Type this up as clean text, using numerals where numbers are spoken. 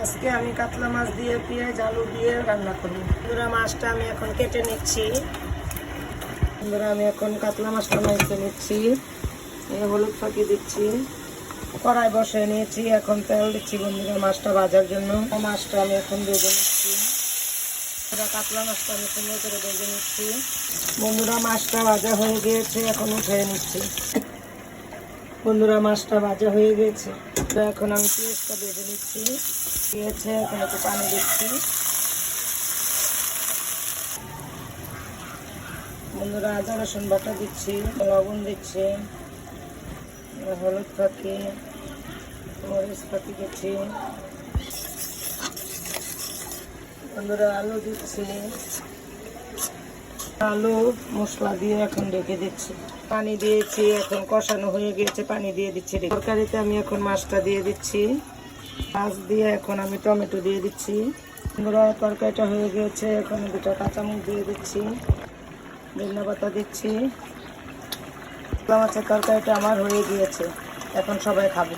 আজকে আমি কাতলা মাছ দিয়ে পেঁয়াজ আলু দিয়ে রান্না করব। বন্ধুরা মাছটা আমি এখন কেটে নিচ্ছি। বন্ধুরা আমি এখন কাতলা মাছটা মেখে নিচ্ছি। হলুদ ফাঁকি দিচ্ছি, কড়াই বসিয়ে নিয়েছি, এখন তেল দিচ্ছি বন্ধুরা মাছটা ভাজার জন্য। মাছটা আমি এখন ভেজে নিচ্ছি। কাতলা মাছটা আমি সুন্দর করে ভেজে নিচ্ছি। বন্ধুরা মাছটা ভাজা হয়ে গিয়েছে, এখন উঠে নিচ্ছি। বন্ধুরা মাছটা ভাজা হয়ে গেছে, তো এখন আমি পেঁয়াজটা ভেজে নিচ্ছি। দিয়েছে এখন একটু পানি দিচ্ছি। বন্ধুরা আদা রসুন বাটা দিচ্ছি, লবণ দিচ্ছি, হলুদ ফাঁকি, মরিচ ফাঁকি দিচ্ছি। বন্ধুরা আলু দিচ্ছি, আলু মশলা দিয়ে এখন ঢেকে দিচ্ছি। পানি দিয়েছি, এখন কষানো হয়ে গিয়েছে, পানি দিয়ে দিচ্ছি। তরকারিতে আমি এখন মাছটা দিয়ে দিচ্ছি। মাছ দিয়ে এখন আমি টমেটো দিয়ে দিচ্ছি। বন্ধুরা তরকারিটা হয়ে গিয়েছে, এখন দুটো কাঁচামরিচ দিয়ে দিচ্ছি, ধনিয়া পাতা দিচ্ছি। মাছের তরকারিটা আমার হয়ে গিয়েছে, এখন সবাই খাবে।